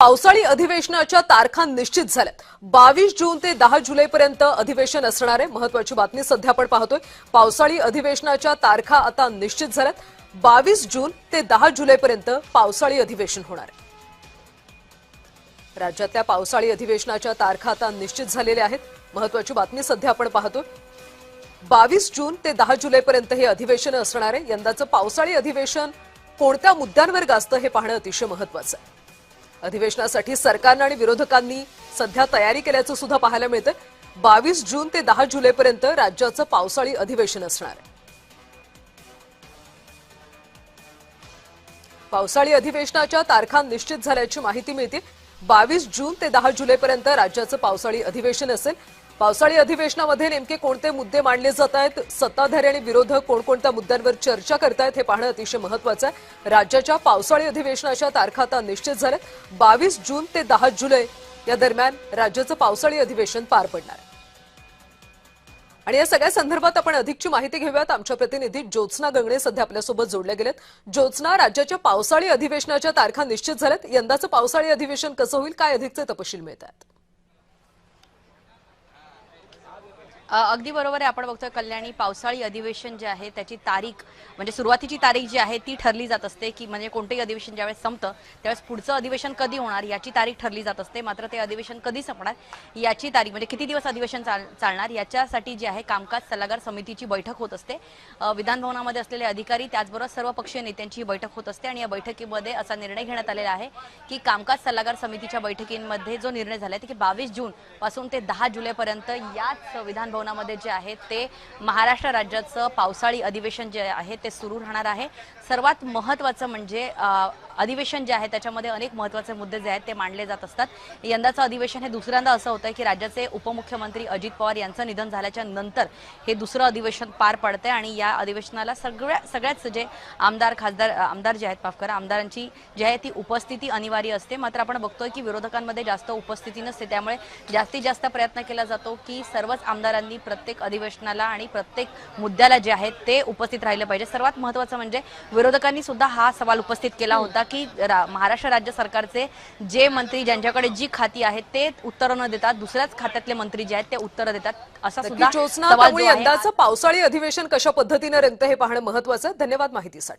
पावसाळी अधिवेशनाच्या तारखा निश्चित झाल्यात। 22 जून ते 10 जुलैपर्यंत अधिवेशन असणार आहे। महत्त्वाची बातमी सध्या आपण पाहतोय। पावसाळी अधिवेशनाच्या तारखा आता निश्चित झाल्यात। 22 जून ते 10 जुलैपर्यंत पावसाळी अधिवेशन होणार आहे। राज्यातल्या पावसाळी अधिवेशनाच्या तारखा आता निश्चित झालेल्या आहेत। महत्त्वाची बातमी सध्या आपण पाहतोय। 22 जून ते 10 जुलैपर्यंत हे अधिवेशन असणार आहे। यंदाचं पावसाळी अधिवेशन कोणत्या मुद्द्यांवर गाजतं हे पाहणं अतिशय महत्त्वाचं आहे। अधिवेशनासाठी सरकारनं आणि विरोधकांनी सध्या तयारी केल्याचं सुद्धा पाहायला मिळतं। 22 जून ते 10 जुलैपर्यंत राज्याचं पावसाळी अधिवेशन असणार आहे। पावसाळी अधिवेशनाच्या तारखा निश्चित झाल्याची माहिती मिळते। 22 जून ते 10 जुलैपर्यंत राज्याचं पावसाळी अधिवेशन असेल। पावसाळी अधिवेशनामध्ये नेमके कोणते मुद्दे मांडले जात आहेत, सत्ताधारी आणि विरोधक कोणकोणत्या मुद्द्यांवर चर्चा करतायत हे पाहणं अतिशय महत्त्वाचं आहे। राज्याच्या पावसाळी अधिवेशनाच्या तारखा आता निश्चित झाल्यात। 22 जून ते 10 जुलै या दरम्यान राज्याचं पावसाळी अधिवेशन पार पडणार आहे। आणि या सगळ्या संदर्भात आपण अधिकची माहिती घेऊयात। आमच्या प्रतिनिधी ज्योत्स्ना गंगणे सध्या आपल्यासोबत जोडल्या गेलेत। ज्योत्स्ना, राज्याच्या पावसाळी अधिवेशनाच्या तारखा निश्चित झाल्यात। यंदाचं पावसाळी अधिवेशन कसं होईल, काय अधिकचे तपशील मिळतात? अगदी बरोबर आहे। आपण बघतोय कल्याणी, पावसाळी अधिवेशन जे आहे त्याची तारीख म्हणजे सुरुवातीची तारीख जी आहे ती ठरली जात असते की म्हणजे कोणतेही अधिवेशन ज्यावेळेस संपतं त्यावेळेस पुढचं अधिवेशन कधी होणार याची तारीख ठरली जात असते। मात्र ते अधिवेशन कधी संपणार याची तारीख म्हणजे किती दिवस अधिवेशन चालणार याच्यासाठी जे आहे कामकाज सल्लागार समितीची बैठक होत असते। विधान भवनामध्ये असलेले अधिकारी त्याचबरोबर सर्व पक्षीय नेत्यांची बैठक होत असते आणि या बैठकीमध्ये असा निर्णय घेण्यात आलेला आहे की कामकाज सल्लागार समितीच्या बैठकींमध्ये जो निर्णय झाला की 22 जून पासून ते 10 जुलैपर्यंत याच विधान भवनामध्ये जे आहे ते महाराष्ट्र राज्याचं पावसाळी अधिवेशन जे आहे ते सुरू राहणार आहे। सर्वात महत्त्वाचं म्हणजे अधिवेशन जे आहे त्याच्यामध्ये अनेक महत्त्वाचे मुद्दे जे आहेत ते मांडले जात असतात। यंदाचं अधिवेशन हे दुसऱ्यांदा असं होतं की राज्याचे उपमुख्यमंत्री अजित पवार यांचं निधन झाल्याच्या नंतर हे दुसरं अधिवेशन पार पडतंय आणि या अधिवेशनाला सगळ्याच जे आमदार जे आहेत आमदारांची जी आहे ती उपस्थिती अनिवार्य असते। मात्र आपण बघतोय की विरोधकांमध्ये जास्त उपस्थिती नसते, त्यामुळे जास्तीत जास्त प्रयत्न केला जातो की सर्वच आमदारांनी प्रत्येक अधिवेशनाला आणि प्रत्येक मुद्द्याला जे आहे ते उपस्थित राहिले पाहिजे। सर्वात महत्त्वाचं म्हणजे विरोधकांनी सुद्धा हा सवाल उपस्थित केला होता की महाराष्ट्र राज्य सरकारचे जे मंत्री ज्यांच्याकडे जी खाती आहेत ते उत्तर न देतात दुसऱ्याच खात्यातले मंत्री जे आहेत ते उत्तर देतात असा सुद्धा सवाल। यंदाचं पावसाळी अधिवेशन कशा पद्धतीने रंगतं हे पाहणं महत्त्वाचं आहे। धन्यवाद माहितीसाठी।